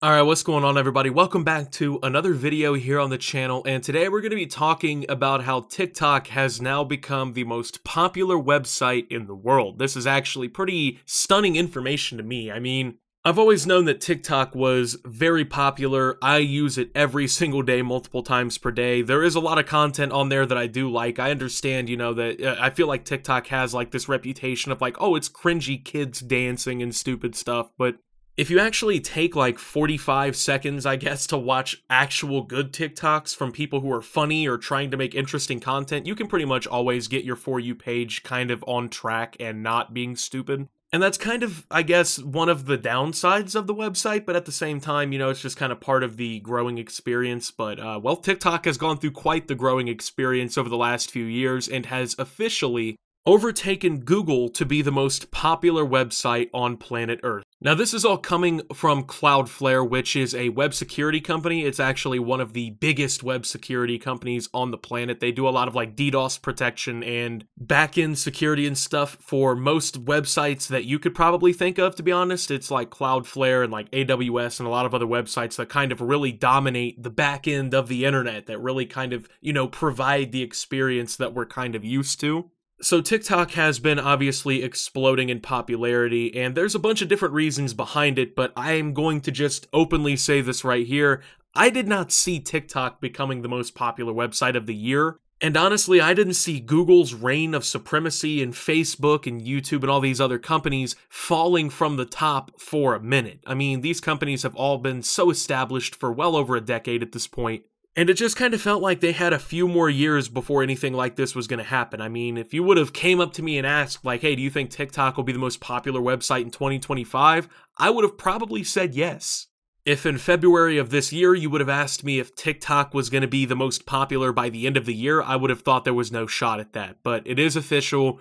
Alright, what's going on everybody? Welcome back to another video here on the channel, and today we're going to be talking about how TikTok has now become the most popular website in the world. This is actually pretty stunning information to me. I mean, I've always known that TikTok was very popular. I use it every single day, multiple times per day. There is a lot of content on there that I do like. I understand, that I feel like TikTok has like this reputation of like, oh, it's cringy kids dancing and stupid stuff, but if you actually take like 45 seconds, I guess, to watch actual good TikToks from people who are funny or trying to make interesting content, you can pretty much always get your For You page kind of on track and not being stupid. And that's kind of, I guess, one of the downsides of the website, but at the same time, it's just kind of part of the growing experience. But, well, TikTok has gone through quite the growing experience over the last few years and has officially overtaken Google to be the most popular website on planet Earth. Now, this is all coming from Cloudflare, which is a web security company. It's actually one of the biggest web security companies on the planet. They do a lot of like DDoS protection and back-end security and stuff for most websites that you could probably think of, to be honest. It's like Cloudflare and like AWS and a lot of other websites that kind of really dominate the back end of the internet, that really kind of, provide the experience that we're kind of used to. So TikTok has been obviously exploding in popularity, and there's a bunch of different reasons behind it, but I am going to just openly say this right here. I did not see TikTok becoming the most popular website of the year, and honestly, I didn't see Google's reign of supremacy and Facebook and YouTube and all these other companies falling from the top for a minute. I mean, these companies have all been so established for well over a decade at this point. And it just kind of felt like they had a few more years before anything like this was going to happen. I mean, if you would have came up to me and asked, like, hey, do you think TikTok will be the most popular website in 2025? I would have probably said yes. If in February of this year you would have asked me if TikTok was going to be the most popular by the end of the year, I would have thought there was no shot at that. But it is official.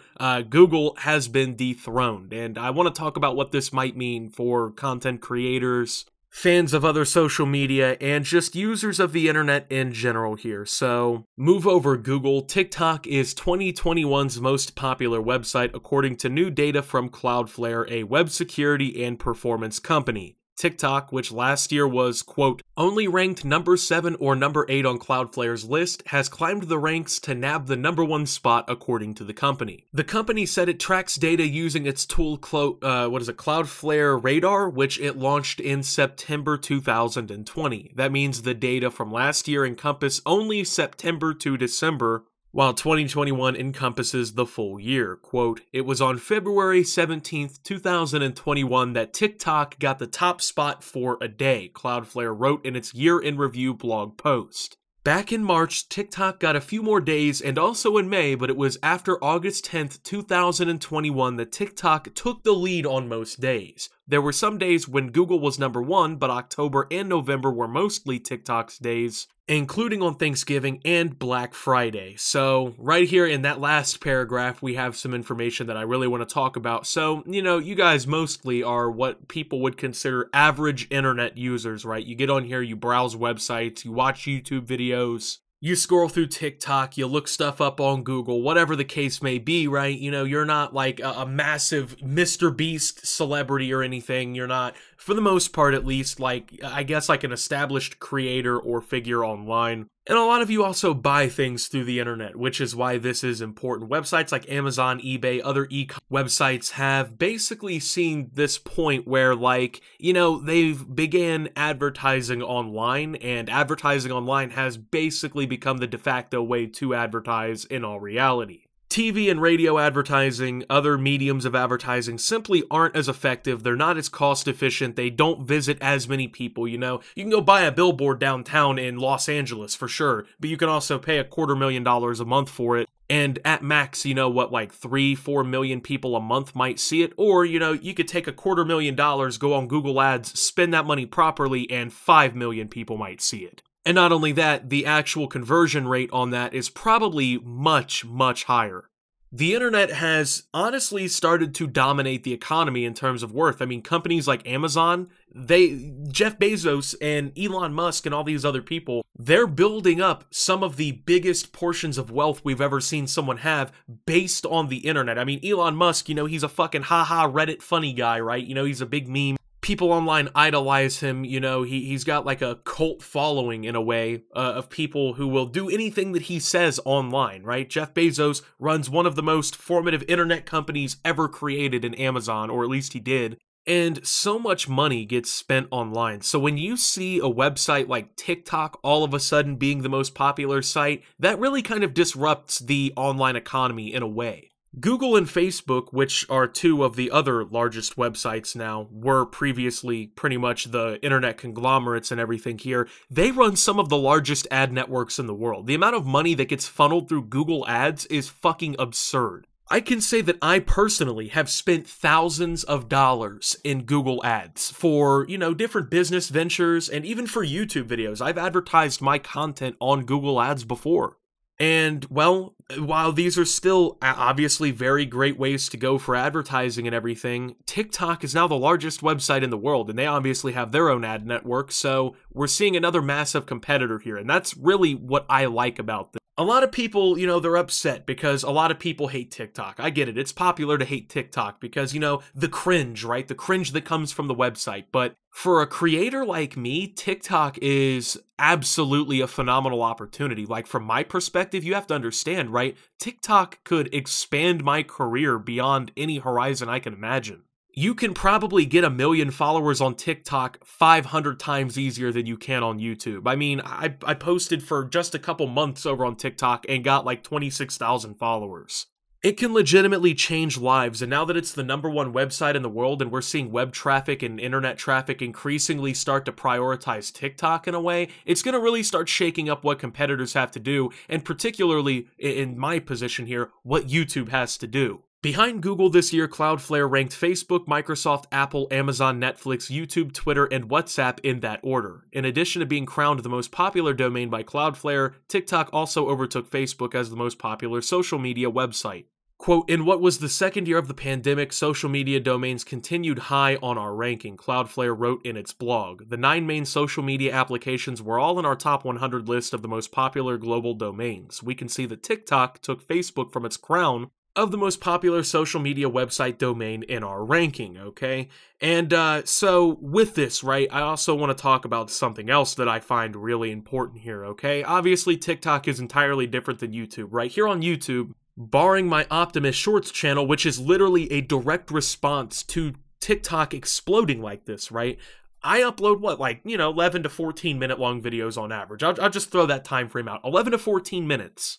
Google has been dethroned. And I want to talk about what this might mean for content creators, fans of other social media, and just users of the internet in general here. So, move over Google. TikTok is 2021's most popular website according to new data from Cloudflare, a web security and performance company. TikTok, which last year was, quote, only ranked number 7 or number 8 on Cloudflare's list, has climbed the ranks to nab the number 1 spot according to the company. The company said it tracks data using its tool, Cloudflare Radar, which it launched in September 2020. That means the data from last year encompass only September to December, while 2021 encompasses the full year. Quote, it was on February 17th, 2021 that TikTok got the top spot for a day, Cloudflare wrote in its Year in Review blog post. Back in March, TikTok got a few more days, and also in May, but it was after August 10th, 2021 that TikTok took the lead on most days. There were some days when Google was number 1, but October and November were mostly TikTok's days, including on Thanksgiving and Black Friday. So, right here in that last paragraph, we have some information that I really want to talk about. So, you guys mostly are what people would consider average internet users, right? You get on here, you browse websites, you watch YouTube videos, you scroll through TikTok, you look stuff up on Google, whatever the case may be, right? You're not like a massive Mr. Beast celebrity or anything. You're not, for the most part at least, like, I guess like an established creator or figure online. And a lot of you also buy things through the internet, which is why this is important. Websites like Amazon, eBay, other e-commerce websites have basically seen this point where, like, they've began advertising online, and advertising online has basically become the de facto way to advertise in all reality. TV and radio advertising, other mediums of advertising simply aren't as effective. They're not as cost efficient. They don't visit as many people, You can go buy a billboard downtown in Los Angeles for sure, but you can also pay $250,000 a month for it. And at max, like 3-4 million people a month might see it. Or, you could take $250,000, go on Google Ads, spend that money properly, and 5 million people might see it. And not only that, the actual conversion rate on that is probably much, much higher. The internet has honestly started to dominate the economy in terms of worth. I mean, companies like Amazon, Jeff Bezos and Elon Musk and all these other people, they're building up some of the biggest portions of wealth we've ever seen someone have based on the internet. I mean, Elon Musk, he's a fucking haha Reddit funny guy, right? He's a big meme. People online idolize him, you know, he's got like a cult following in a way of people who will do anything that he says online, right? Jeff Bezos runs one of the most formative internet companies ever created in Amazon, or at least he did. And so much money gets spent online. So when you see a website like TikTok all of a sudden being the most popular site, that really kind of disrupts the online economy in a way. Google and Facebook, which are two of the other largest websites now, were previously pretty much the internet conglomerates and everything here. They run some of the largest ad networks in the world. The amount of money that gets funneled through Google Ads is fucking absurd. I can say that I personally have spent thousands of dollars in Google Ads for, you know, different business ventures and even for YouTube videos. I've advertised my content on Google Ads before. And, well, while these are still obviously very great ways to go for advertising and everything, TikTok is now the largest website in the world, and they obviously have their own ad network, so we're seeing another massive competitor here, and that's really what I like about this. A lot of people, you know, they're upset because a lot of people hate TikTok. I get it. It's popular to hate TikTok because, you know, the cringe, right? The cringe that comes from the website. But for a creator like me, TikTok is absolutely a phenomenal opportunity. Like, from my perspective, you have to understand, right? TikTok could expand my career beyond any horizon I can imagine. You can probably get 1 million followers on TikTok 500 times easier than you can on YouTube. I mean, I posted for just a couple months over on TikTok and got like 26,000 followers. It can legitimately change lives, and now that it's the #1 website in the world and we're seeing web traffic and internet traffic increasingly start to prioritize TikTok in a way, it's going to really start shaking up what competitors have to do, and particularly, in my position here, what YouTube has to do. Behind Google this year, Cloudflare ranked Facebook, Microsoft, Apple, Amazon, Netflix, YouTube, Twitter, and WhatsApp in that order. In addition to being crowned the most popular domain by Cloudflare, TikTok also overtook Facebook as the most popular social media website. Quote, in what was the second year of the pandemic, social media domains continued high on our ranking, Cloudflare wrote in its blog. The 9 main social media applications were all in our top 100 list of the most popular global domains. We can see that TikTok took Facebook from its crown of the most popular social media website domain in our ranking, okay? And so with this, right, I also want to talk about something else that I find really important here, okay? Obviously, TikTok is entirely different than YouTube, right? Here on YouTube, barring my Optimus Shorts channel, which is literally a direct response to TikTok exploding like this, right? I upload, what, like, you know, 11 to 14 minute long videos on average. I'll just throw that time frame out. 11 to 14 minutes.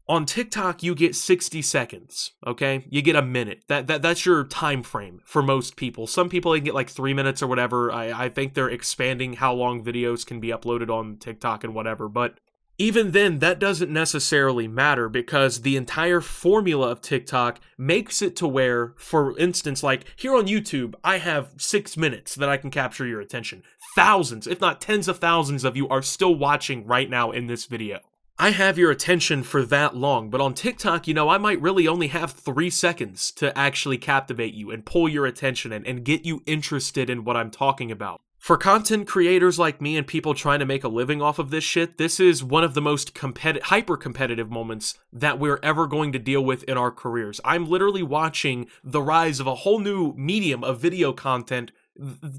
On TikTok, you get 60 seconds, okay? You get a minute. That's your time frame for most people. Some people, they can get like 3 minutes or whatever. I think they're expanding how long videos can be uploaded on TikTok and whatever, but even then, that doesn't necessarily matter because the entire formula of TikTok makes it to where, for instance, like here on YouTube, I have 6 minutes that I can capture your attention. Thousands, if not tens of thousands of you are still watching right now in this video. I have your attention for that long, but on TikTok, you know, I might really only have 3 seconds to actually captivate you and pull your attention and get you interested in what I'm talking about. For content creators like me and people trying to make a living off of this shit, this is one of the most hyper-competitive moments that we're ever going to deal with in our careers. I'm literally watching the rise of a whole new medium of video content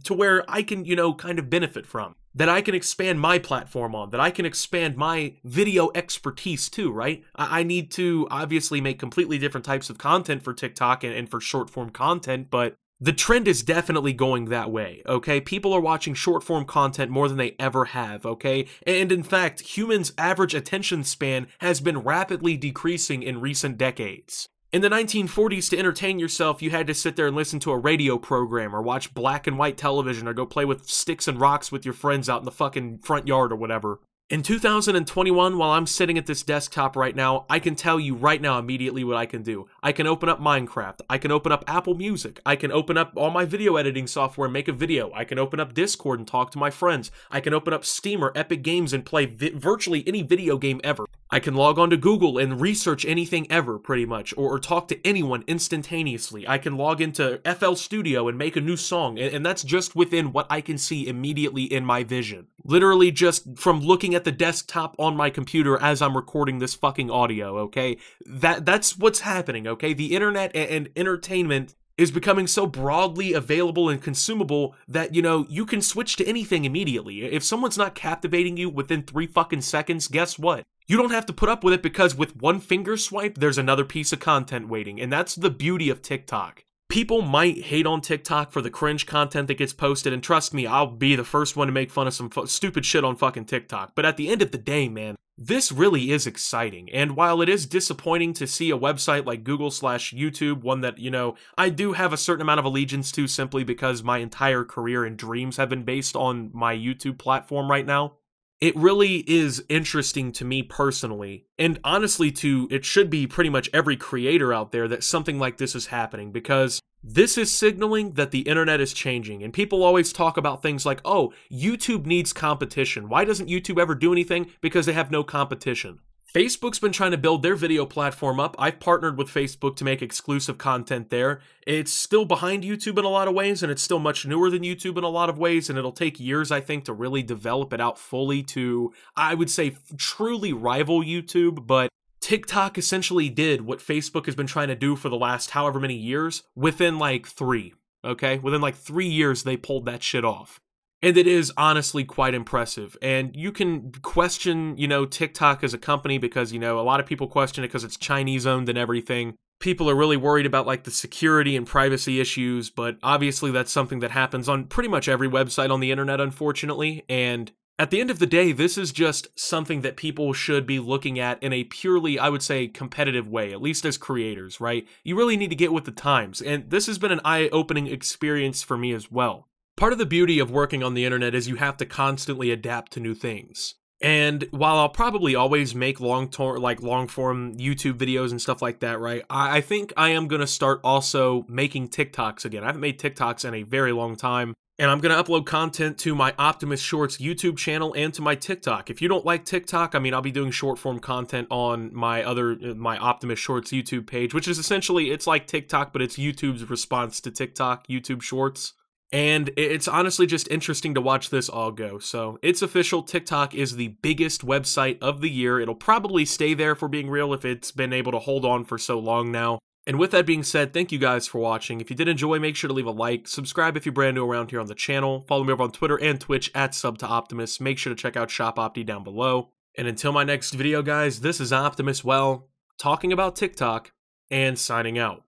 to where I can, you know, kind of benefit from. That I can expand my platform on, that I can expand my video expertise too, right? I need to obviously make completely different types of content for TikTok and for short-form content, but the trend is definitely going that way, okay? People are watching short-form content more than they ever have, okay? And in fact, humans' average attention span has been rapidly decreasing in recent decades. In the 1940s, to entertain yourself, you had to sit there and listen to a radio program or watch black and white television or go play with sticks and rocks with your friends out in the fucking front yard or whatever. In 2021, while I'm sitting at this desktop right now, I can tell you right now immediately what I can do. I can open up Minecraft. I can open up Apple Music. I can open up all my video editing software and make a video. I can open up Discord and talk to my friends. I can open up Steam or Epic Games and play virtually any video game ever. I can log on to Google and research anything ever, pretty much, or talk to anyone instantaneously. I can log into FL Studio and make a new song, and that's just within what I can see immediately in my vision. Literally just from looking at the desktop on my computer as I'm recording this fucking audio, okay? That's what's happening, okay? The internet and entertainment is becoming so broadly available and consumable that, you know, you can switch to anything immediately. If someone's not captivating you within 3 fucking seconds, guess what? You don't have to put up with it, because with one finger swipe, there's another piece of content waiting, and that's the beauty of TikTok. People might hate on TikTok for the cringe content that gets posted, and trust me, I'll be the first one to make fun of some stupid shit on fucking TikTok. But at the end of the day, man, this really is exciting. And while it is disappointing to see a website like Google/YouTube, one that, you know, I do have a certain amount of allegiance to simply because my entire career and dreams have been based on my YouTube platform right now, it really is interesting to me personally, and honestly it should be pretty much every creator out there, that something like this is happening, because this is signaling that the internet is changing. And people always talk about things like, oh, YouTube needs competition. Why doesn't YouTube ever do anything? Because they have no competition. Facebook's been trying to build their video platform up. I've partnered with Facebook to make exclusive content there. It's still behind YouTube in a lot of ways, and it's still much newer than YouTube in a lot of ways, and it'll take years, I think, to really develop it out fully to, I would say, truly rival YouTube. But TikTok essentially did what Facebook has been trying to do for the last however many years within like 3, okay? Within like 3 years, they pulled that shit off. And it is honestly quite impressive. And you can question, you know, TikTok as a company because, you know, a lot of people question it because it's Chinese owned and everything. People are really worried about like the security and privacy issues, but obviously that's something that happens on pretty much every website on the internet, unfortunately. And at the end of the day, this is just something that people should be looking at in a purely, I would say, competitive way, at least as creators, right? You really need to get with the times. And this has been an eye-opening experience for me as well. Part of the beauty of working on the internet is you have to constantly adapt to new things. And while I'll probably always make long-form YouTube videos and stuff like that, right, I think I am going to start also making TikToks again. I haven't made TikToks in a very long time, and I'm going to upload content to my Optimus Shorts YouTube channel and to my TikTok. If you don't like TikTok, I mean, I'll be doing short-form content on my Optimus Shorts YouTube page, which is essentially, it's like TikTok, but it's YouTube's response to TikTok, YouTube Shorts. And it's honestly just interesting to watch this all go. So it's official, TikTok is the biggest website of the year. It'll probably stay there, for being real, if it's been able to hold on for so long now. And with that being said, thank you guys for watching. If you did enjoy, make sure to leave a like, subscribe if you're brand new around here on the channel, follow me over on Twitter and Twitch at @SubToOptimus. Make sure to check out Shop Opti down below. And until my next video, guys, this is Optimus, well, talking about TikTok and signing out.